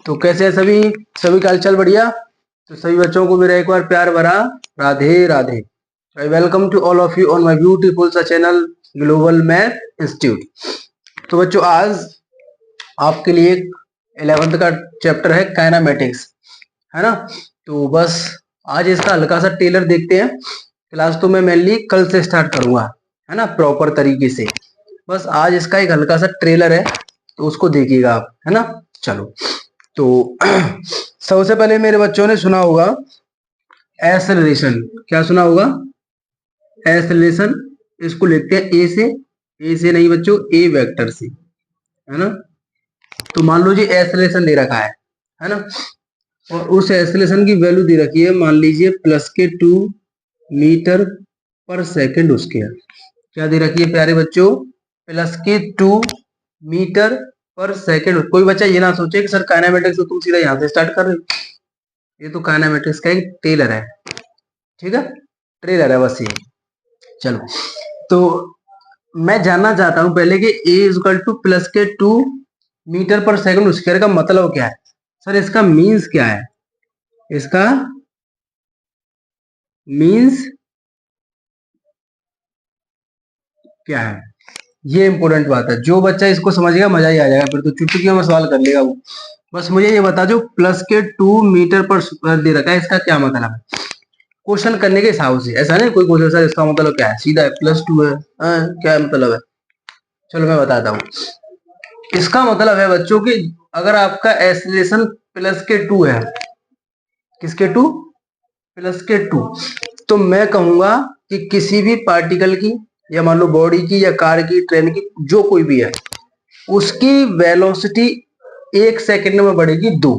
तो कैसे है सभी सभी का हालचाल बढ़िया। तो सभी बच्चों को मेरा एक बार प्यार भरा Radhe Radhe. I welcome to all of you on my beautiful सा चैनल ग्लोबल मैथ इंस्टीट्यूट। तो बच्चों आज आपके लिए 11th का चैप्टर है काइनेमेटिक्स, है ना। तो बस आज इसका हल्का सा टेलर देखते हैं। क्लास तो मैं मेनली कल से स्टार्ट करूंगा, है ना, प्रॉपर तरीके से। बस आज इसका एक हल्का सा ट्रेलर है तो उसको देखिएगा आप, है ना। चलो तो सबसे पहले मेरे बच्चों ने सुना होगा एक्सेलरेशन। क्या सुना होगा? एक्सेलरेशन। इसको लिखते हैं ए से नहीं बच्चों, ए वेक्टर से, है ना। तो मान लो जी एक्सेलरेशन दे रखा है ना, और उस एक्सेलरेशन की वैल्यू दे रखी है, मान लीजिए +2 मीटर पर सेकंड स्क्वायर। क्या दे रखी है प्यारे बच्चों? +2 मीटर पर सेकंड। कोई बच्चा ये ना सोचे कि सर काइनेमेटिक्स तो तुम सीधा यहाँ से स्टार्ट कर रहे हो। ये तो काइनेमेटिक्स का एक टेलर है, ठीक है, ट्रेलर है बस ये। चलो तो मैं जानना चाहता हूं पहले कि A = +2 मीटर पर सेकंड स्क्वायर का मतलब क्या है। सर इसका मीन्स क्या है? इसका मीन्स क्या है, ये इंपॉर्टेंट बात है। जो बच्चा इसको समझेगा मजा ही आ जाएगा, फिर तो चुटकियों में सवाल कर लेगा वो। बस मुझे ये बता जो +2 मीटर पर स्क्वायर दे रखा है, इसका क्या मतलब है क्वेश्चन करने के हिसाब से। ऐसा नहीं कोई क्वेश्चन सर इसका मतलब क्या है, सीधा है +2 है, क्या मतलब है। चलो मैं बताता हूँ। इसका मतलब है बच्चों कि अगर आपका एक्सेलरेशन +2 है, किसके 2? +2, तो मैं कहूंगा कि किसी भी पार्टिकल की या मान लो बॉडी की या कार की, ट्रेन की, जो कोई भी है, उसकी वेलोसिटी 1 सेकंड में बढ़ेगी 2।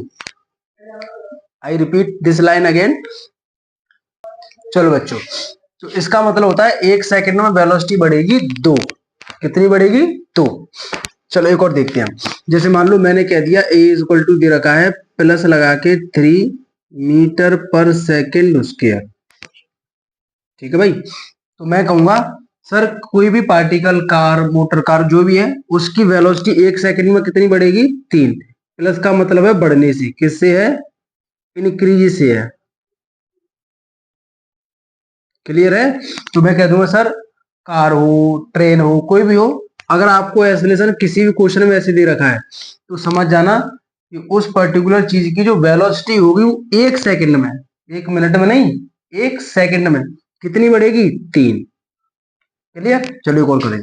I repeat this line again. चलो बच्चों, तो इसका मतलब होता है 1 सेकंड में वेलोसिटी बढ़ेगी 2। कितनी बढ़ेगी? 2। चलो एक और देखते हैं। जैसे मान लो मैंने कह दिया A = दे रखा है प्लस लगा के 3 मीटर पर सेकंड स्क्वायर, ठीक है भाई। तो मैं कहूंगा सर कोई भी पार्टिकल, कार, मोटर कार, जो भी है, उसकी वेलोसिटी 1 सेकंड में कितनी बढ़ेगी? 3। प्लस का मतलब है बढ़ने से, किससे है? इंक्रीज से है। क्लियर है? तो मैं कह दूंगा सर कार हो, ट्रेन हो, कोई भी हो, अगर आपको एक्सेलरेशन किसी भी क्वेश्चन में ऐसे दे रखा है तो समझ जाना कि उस पर्टिकुलर चीज की जो वेलोसिटी होगी वो 1 सेकंड में, 1 मिनट में नहीं, 1 सेकंड में कितनी बढ़ेगी? 3। क्लियर? चलो एक और करें।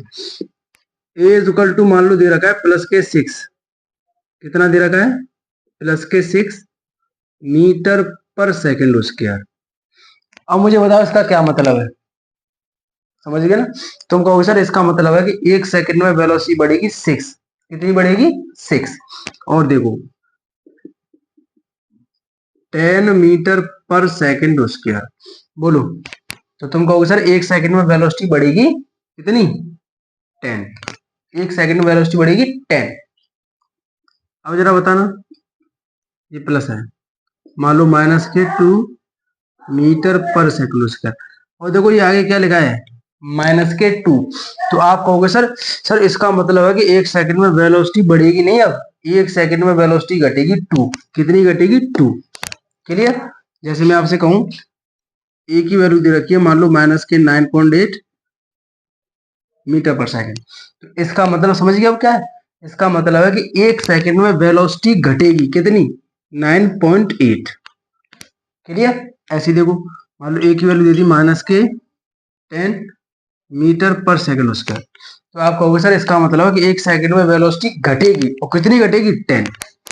A मान लो दे रखा है +6। कितना दे रखा है? +6 मीटर पर सेकंड स्क्वायर। अब मुझे बताओ इसका क्या मतलब है, समझ गए ना। तुम कहोगे सर इसका मतलब है कि 1 सेकंड में वेलोसिटी बढ़ेगी 6। कितनी बढ़ेगी? 6। और देखो 10 मीटर पर सेकंड स्क्वायर। बोलो, तो तुम कहोगे सर 1 सेकंड में वेलोसिटी बढ़ेगी कितनी? 10। 1 सेकंड में वेलोसिटी बढ़ेगी 10। अब जरा बताना, ये प्लस है, मान लो -2 मीटर पर सेकंड स्क्वायर, और देखो ये आगे क्या लिखा है? -2। तो आप कहोगे सर इसका मतलब है कि 1 सेकंड में वेलोसिटी बढ़ेगी नहीं, अब 1 सेकंड में वेलोसिटी घटेगी 2। कितनी घटेगी? 2। क्लियर? जैसे मैं आपसे कहूं ए की वैल्यू दे रखी है, मान लो -9.8 मीटर पर सेकंड, तो इसका मतलब समझ गया अब क्या है? इसका मतलब है कि 1 सेकंड में वेलोसिटी घटेगी कितनी? 9.8। क्लियर? ऐसे देखो, मान लो ए की वैल्यू दे दी -10 मीटर पर सेकंड स्क्वायर, तो आप कहोगे सर इसका मतलब है कि 1 सेकंड में वेलोसिटी घटेगी, और कितनी घटेगी? 10।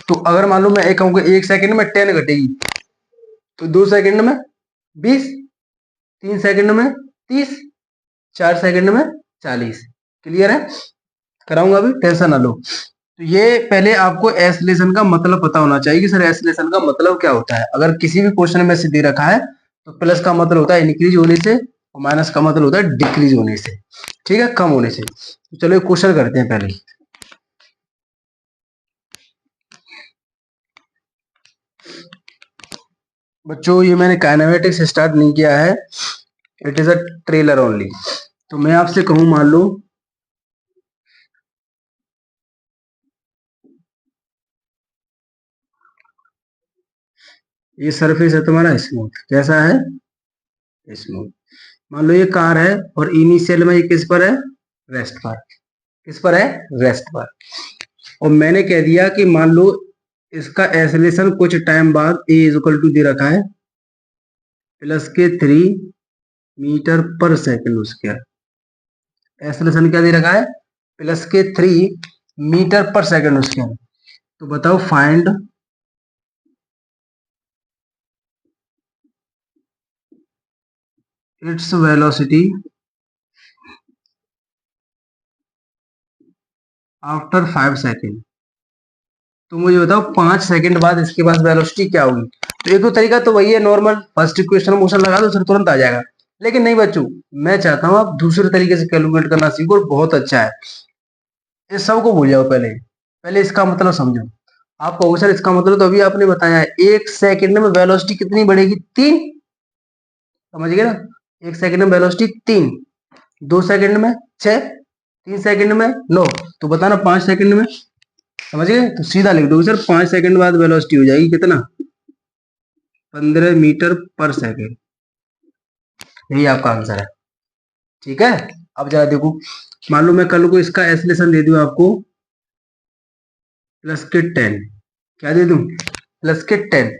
तो अगर मान लो मैं एक कहूंगा 1 सेकंड में 10 घटेगी, तो 2 सेकंड में 20, 3 सेकंड में 30, 4 सेकंड में 40। क्लियर है? कराऊंगा अभी, टेंशन ना लो। तो ये पहले आपको एक्सेलरेशन का मतलब पता होना चाहिए कि सर एक्सेलरेशन का मतलब क्या होता है। अगर किसी भी क्वेश्चन में से दे रखा है तो प्लस का मतलब होता है इंक्रीज होने से, और माइनस का मतलब होता है डिक्रीज होने से, ठीक है, कम होने से। तो चलो एक क्वेश्चन करते हैं पहले। बच्चों ये मैंने काइनेमेटिक्स स्टार्ट नहीं किया है, it is a trailer only. तो मैं आपसे कहूं, मान लो ये सरफेस है तुम्हारा स्मूथ, कैसा है? स्मूथ। मान लो ये कार है और इनिशियल में ये किस पर है? रेस्ट पर। किस पर है? रेस्ट पर। और मैंने कह दिया कि मान लो इसका एक्सेलरेशन कुछ टाइम बाद ए इज इक्वल टू दे रखा है +3 मीटर पर सेकेंड स्क्वायर। एक्सेलरेशन क्या दे रखा है? +3 मीटर पर सेकेंड स्क्वायर। तो बताओ find its velocity after 5 second. तो मुझे बताओ 5 सेकंड बाद इसके पास वेलोसिटी क्या होगी? तो एक तो तरीका तो वही है नॉर्मल, फर्स्ट इक्वेशन मोशन लगा दो, फिर तुरंत आ जाएगा। लेकिन नहीं बच्चों, मैं चाहता हूं आप दूसरे तरीके से कैलकुलेट करना सीखो, और बहुत अच्छा है। इस सब को भूल जाओ, पहले पहले इसका मतलब समझो। आप कहोगे सर इसका मतलब तो अभी आपने बताया है, 1 सेकंड में वेलोसिटी कितनी बढ़ेगी? 3। समझ गए ना? 1 सेकंड में वेलोसिटी 3, 2 सेकंड में 6, 3 सेकंड में 9। तो बताना 5 सेकंड में। समझ गए? तो सीधा लिख दो सर 5 सेकंड बाद वेलोसिटी हो जाएगी कितना? 15 मीटर पर सेकंड। यही आपका आंसर है। ठीक है, अब जरा देखो, मान लो मैं कल को इसका एक्सेलरेशन दे दूं आपको +10। क्या दे दूं? +10।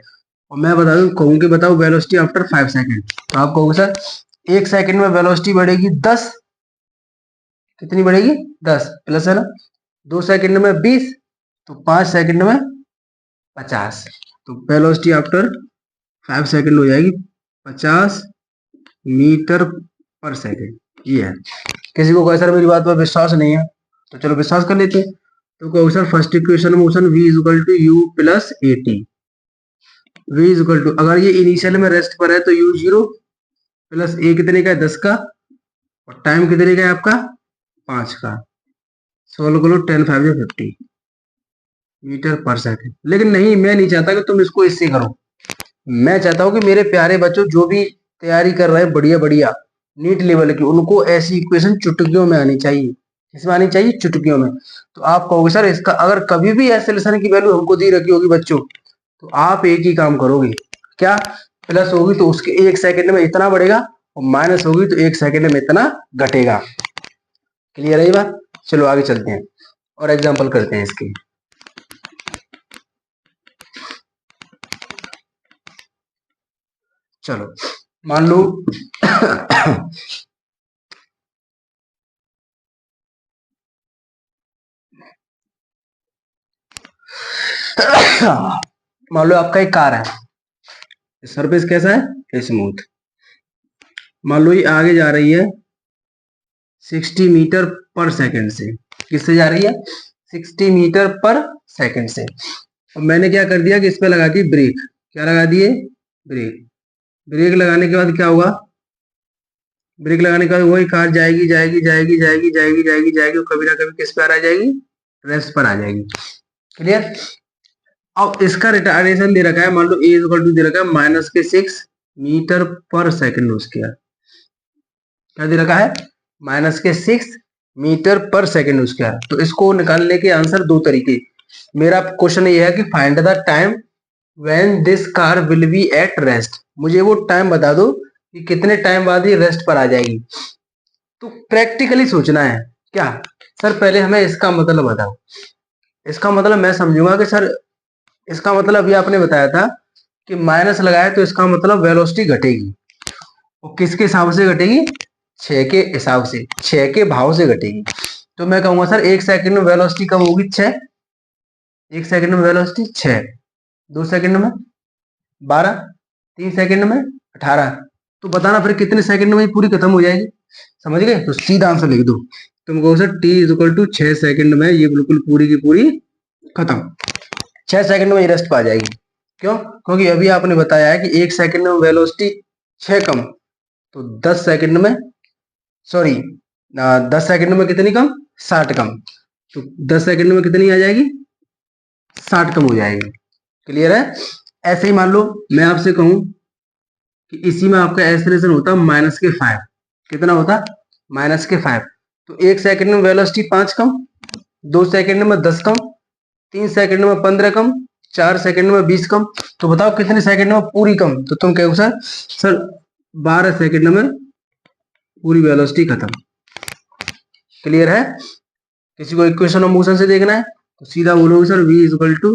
और मैं बता दूं, कहूं कि बताओ वेलोसिटी आफ्टर 5 सेकंड। तो आप कहोगे सर 1 सेकंड में वेलोसिटी बढ़ेगी 10। कितनी बढ़ेगी? 10 प्लस है ना, 2 सेकंड में 20, तो 5 सेकंड में 50। तो वेलोसिटी आफ्टर 5 सेकंड हो जाएगी 50 मीटर पर सेकंड। ये है। किसी को कोई सर मेरी बात पर विश्वास नहीं है, तो चलो विश्वास कर लेते हैं। तो कहो sir first equation motion v is equal to u plus a t. v is equal to, अगर ये इनिशियल में रेस्ट पर है तो u 0 प्लस ए कितने का है? 10 का। और टाइम कितने का है आपका? 5 का। सोल्व करो, 10 5 50 मीटर पर सेकंड। लेकिन नहीं, मैं नहीं चाहता कि तुम इसको इससे करो। मैं चाहता हूं कि मेरे प्यारे बच्चों जो भी तैयारी कर रहे हैं बढ़िया बढ़िया नीट लेवल की, उनको ऐसी इक्वेशन चुटकियों में आनी चाहिए। इसमें आनी चाहिए चुटकियों में। तो आप कहोगे सर इसका अगर कभी भी एक्सेलरेशन की वैल्यू हमको दी रखी होगी बच्चों, तो आप एक ही काम करोगे, क्या? प्लस होगी तो उसके 1 सेकंड में इतना बढ़ेगा, और माइनस होगी तो 1 सेकंड में इतना घटेगा। क्लियर है ये बात? चलो आगे चलते हैं और एग्जाम्पल करते हैं इसकी। चलो मान लो मान लो आपका एक कार है, सरफेस कैसा है? स्मूथ। मान लो ये आगे जा रही है 60 मीटर पर सेकंड से। किससे जा रही है? 60 मीटर पर सेकंड से। और मैंने क्या कर दिया कि इस पे लगा दी ब्रेक। क्या लगा दिए? ब्रेक। ब्रेक लगाने के बाद क्या होगा? ब्रेक लगाने के बाद वही कार जाएगी जाएगी जाएगी जाएगी जाएगी जाएगी जाएगी, और कभी ना कभी किस पे आ जाएगी? रेस्ट पर आ जाएगी। क्लियर? अब इसका रिटार्डेशन दे रखा है, मान लो ए इक्वल टू दे रखा है -6 मीटर पर सेकंड स्क्वायर। क्या दे रखा है? -6 मीटर पर सेकंड स्क्वायर। तो इसको निकालने के आंसर दो तरीके। मेरा क्वेश्चन ये है कि find the time when this car will be at rest. मुझे वो टाइम बता दो कि कितने टाइम बाद ये रेस्ट पर आ जाएगी। तो प्रैक्टिकली सोचना है क्या? सर पहले हमें इसका मतलब बताओ। इसका मतलब मैं समझूंगा कि सर इसका मतलब अभी आपने बताया था कि माइनस लगाया तो इसका मतलब वेलोसिटी घटेगी। और किसके हिसाब से घटेगी? 6 के हिसाब से, 6 के भाव से घटेगी। तो मैं कहूंगा सर 1 सेकंड में वेलोसिटी कब होगी? 6। 1 सेकंड में वेलोसिटी 6, 2 सेकंड में 12, 3 सेकंड में 18। तो बताना फिर कितने सेकंड में ये पूरी खत्म हो जाएगी? समझ गए? तो सीधा आंसर लिख दो। तुम कहो sir t is equal to 6 second में ये बिल्कुल पूरी की पूरी खत्म। 6 सेकंड में ये रेस्ट पा जाएगी। क्यों? क्योंकि अभी आपने बताया है कि 1 सेकंड में वेलोसिटी 6 कम, तो 10 सेकंड में, सॉरी 10 सेकंड में कितनी कम? 60 कम। तो 10 सेकंड में कितनी आ जाएगी? 60 कम हो जाएगी। क्लियर है? ऐसे ही मान लो मैं आपसे कहूं कि इसी में आपका एक्सेलरेशन होता -5। कितना होता? -5। तो 1 सेकंड में वेलोसिटी 5 कम, 2 सेकंड में 10 कम, 3 सेकंड में 15 कम, 4 सेकंड में 20 कम, तो बताओ कितने सेकंड में पूरी कम, तो तुम कहो सर 12 सेकंड में पूरी वेलोसिटी खत्म। क्लियर है? किसी को इक्वेशन ऑफ मोशन से देखना है तो सीधा बोलोगे sir v equal to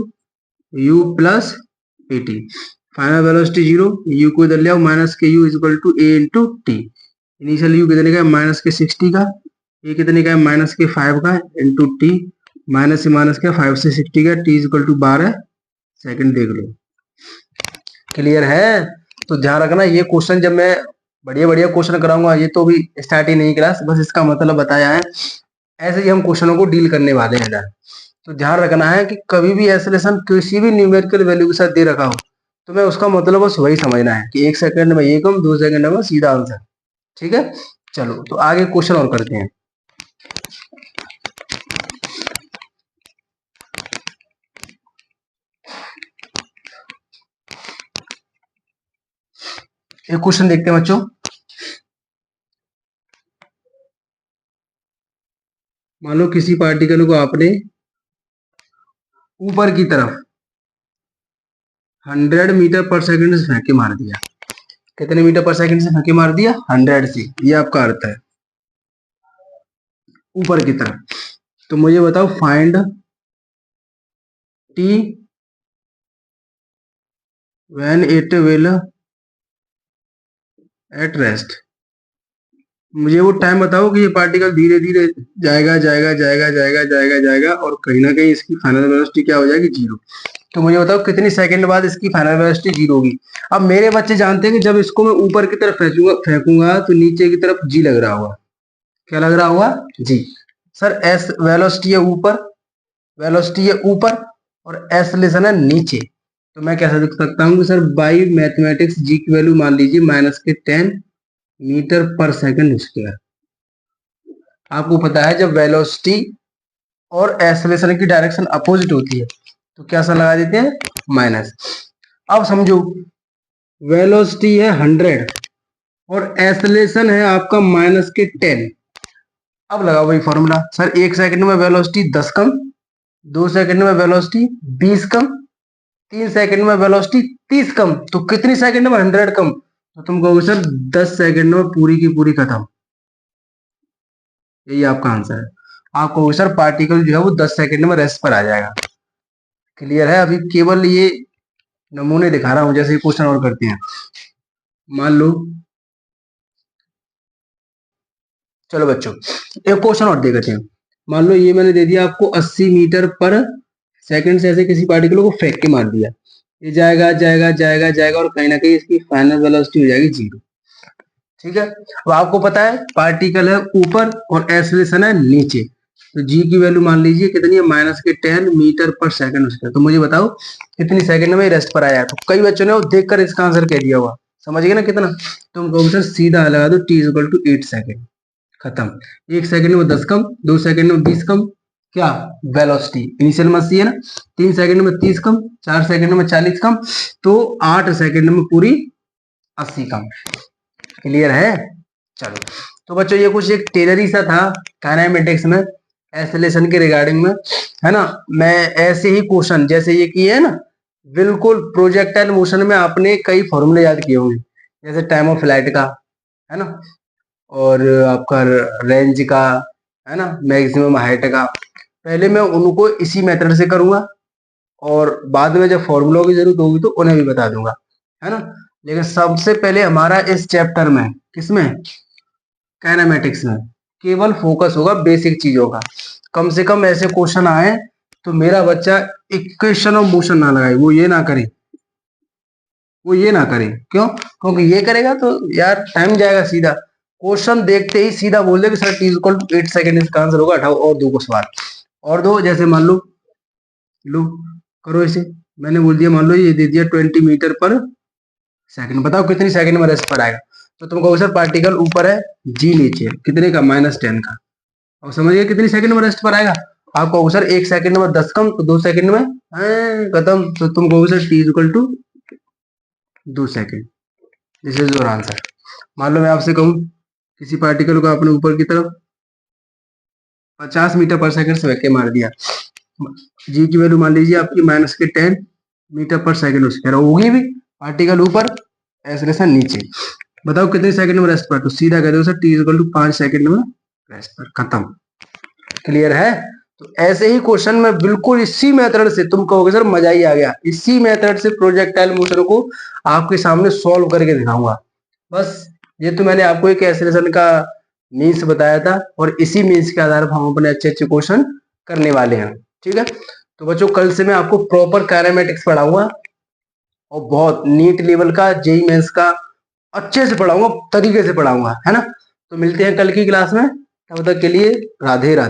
u plus a t, final velocity 0, u को इधर ले आओ माइनस के u equal to a into t. Initial u कितने का है माइनस के 60 का, ए कितने का है माइनस के 5 का इंटू टी, माइनस से माइनस का 5 से 60 का, टी इक्वल टू 12 सेकंड, देख लो। क्लियर है? तो ध्यान रखना ये क्वेश्चन जब मैं बढ़िया बढ़िया क्वेश्चन कराऊंगा, ये तो भी स्टार्ट ही नहीं क्लास, बस इसका मतलब बताया है, ऐसे ही हम क्वेश्चनों को डील करने वाले हैं। तो ध्यान रखना है कि कभी भी एक्सेलरेशन किसी भी न्यूमेरिकल वैल्यू के साथ दे रखा हो तो मैं उसका मतलब बस वही समझना है कि 1 सेकंड में ये कम, 2 सेकंड में सीधा आंसर। ठीक है, चलो तो आगे क्वेश्चन और करते हैं। एक क्वेश्चन देखते हैं बच्चों। मान लो किसी पार्टिकल को आपने ऊपर की तरफ 100 मीटर पर सेकंड से फेंके मार दिया। कितने मीटर पर सेकंड से फेंके मार दिया? 100 से। ये आपका अर्थ है ऊपर की तरफ। तो मुझे बताओ find T when it will at rest. मुझे वो टाइम बताओ कि ये पार्टिकल धीरे धीरे जाएगा जाएगा जाएगा जाएगा जाएगा जाएगा और कहीं ना कहीं इसकी फाइनल वेलोसिटी क्या हो जाएगी? 0। तो मुझे बताओ कितनी सेकंड बाद इसकी फाइनल वेलोसिटी 0 होगी। अब मेरे बच्चे जानते हैं कि जब इसको मैं ऊपर की तरफ फेंकूंगा तो नीचे की तरफ जी लग रहा होगा। क्या लग रहा होगा? जी। सर एस वेलोसिटी है ऊपर, वेलोसिटी है ऊपर और एक्सेलरेशन है नीचे। तो मैं कैसे लिख सकता हूँ सर बाई मैथमेटिक्स जी की वैल्यू मान लीजिए -10 मीटर पर सेकंड स्क्वायर। आपको पता है जब वेलोसिटी और एक्सेलरेशन की डायरेक्शन अपोजिट होती है तो क्या सा लगा देते हैं? माइनस। अब समझो वेलोसिटी है 100 और एक्सेलरेशन है आपका -10। अब लगाओ वही फॉर्मूला। सर 1 सेकंड में वेलोसिटी 10 कम, 2 सेकंड में वेलोसिटी 20 कम, 3 सेकंड में वेलोसिटी 30 कम, तो कितनी सेकंड में 100 कम? तो तुम कहोगे सर 10 सेकंड में पूरी की पूरी खत्म। यही आपका आंसर है। आप कहोगे सर पार्टिकल जो है वो 10 सेकंड में रेस्ट पर आ जाएगा। क्लियर है? अभी केवल ये नमूने दिखा रहा हूं, जैसे क्वेश्चन और करते हैं। मान लो, चलो बच्चों एक क्वेश्चन और देखते हैं। मान लो ये मैंने दे दिया आपको 80 मीटर पर सेकंड से ऐसे किसी पार्टिकल को फेंक के मार दिया। ये जाएगा जाएगा जाएगा जाएगा और कहीं ना कहीं इसकी फाइनल वेलोसिटी हो जाएगी 0। ठीक है, अब आपको पता है पार्टिकल है ऊपर और एक्सेलरेशन है नीचे, तो जी की वैल्यू मान लीजिए कितनी है? -10 मीटर पर सेकंड उसका। तो मुझे बताओ कितनी सेकंड में रेस्ट पर आया? तो कई बच्चों ने वो देखकर इसका आंसर कह दिया हुआ, समझ गए ना कितना? तुम कहोगे सर सीधा लगा दो t इक्वल टू 8 सेकंड, खत्म। 1 सेकंड में 10 कम, 2 सेकंड में 20 कम, क्या वेलोसिटी इनिशियल मास है ना, 3 सेकंड में 30 कम, 4 सेकंड में 40 कम, तो 8 सेकंड में पूरी 80 कम। क्लियर है? चलो तो बच्चों ये कुछ एक टेलरी सा था काइनेमेटिक्स में, एक्सेलरेशन के रिगार्डिंग में, है ना। मैं ऐसे ही क्वेश्चन जैसे ये किए है ना, बिल्कुल प्रोजेक्टाइल मोशन में आपने कई फॉर्मूले याद किए होंगे, जैसे टाइम ऑफ फ्लाइट का, है ना, और आपका रेंज का, है ना, मैक्सिमम हाइट का। पहले मैं उनको इसी मेथड से करूंगा और बाद में जब फॉर्मूलों की जरूरत होगी तो उन्हें भी बता दूंगा, है ना। लेकिन सबसे पहले हमारा इस चैप्टर में, किसमें? काइनेमेटिक्स में केवल फोकस होगा बेसिक चीजों का। कम से कम ऐसे क्वेश्चन आए तो मेरा बच्चा इक्वेशन ऑफ मोशन ना लगाए, वो ये ना करे, वो ये ना करे। क्यों? क्योंकि ये करेगा तो यार टाइम जाएगा। सीधा क्वेश्चन देखते ही सीधा बोल दे कि sir t equal to 8 second इसका आंसर होगा, हटाओ और दो को सवाल और दो। जैसे मान लो, लो करो इसे, मैंने बोल दिया मान लो ये दे दिया 20 मीटर पर सेकंड, बताओ कितनी सेकंड में रेस्ट पर आएगा? तो तुम कहोगे सर पार्टिकल ऊपर है, जी नीचे है, कितने का? -10 का। और समझिए कितनी सेकंड में रेस्ट पर आएगा? आप कहोगे सर 1 सेकंड में 10 कम, तो 2 सेकंड में खत्म। तो तुम कहोगे sir t equal to 2 second. This is your answer. मान लो मैं आपसे कहूं किसी पार्टिकल को आपने ऊपर की तरफ 50 मीटर पर सेकंड से वेके मार दिया, जी की वैल्यू मान लीजिए आपकी -10 मीटर पर सेकंड स्क्वायर होगी भी, पार्टिकल ऊपर एक्सेलरेशन नीचे। बताओ कितने सेकंड में रेस्ट पर, तो सीधा कह दो sir t equal to 5 second में रेस्ट पर, खत्म। क्लियर है? तो ऐसे ही क्वेश्चन में बिल्कुल इसी मेथड से तुम कहोगे सर मजा ही आ गया, इसी मेथड से प्रोजेक्टाइल मोशन को आपके सामने सॉल्व करके दिखाऊंगा। बस ये तो मैंने आपको एक एक्सेलरेशन का मीन्स बताया था, और इसी मीन्स के आधार पर हम अपने अच्छे अच्छे क्वेश्चन करने वाले हैं। ठीक है, तो बच्चों कल से मैं आपको प्रॉपर काइनेमेटिक्स पढ़ाऊंगा, और बहुत नीट लेवल का जेई मेंस का अच्छे से पढ़ाऊंगा, तरीके से पढ़ाऊंगा, है ना। तो मिलते हैं कल की क्लास में, तब तक के लिए राधे राधे।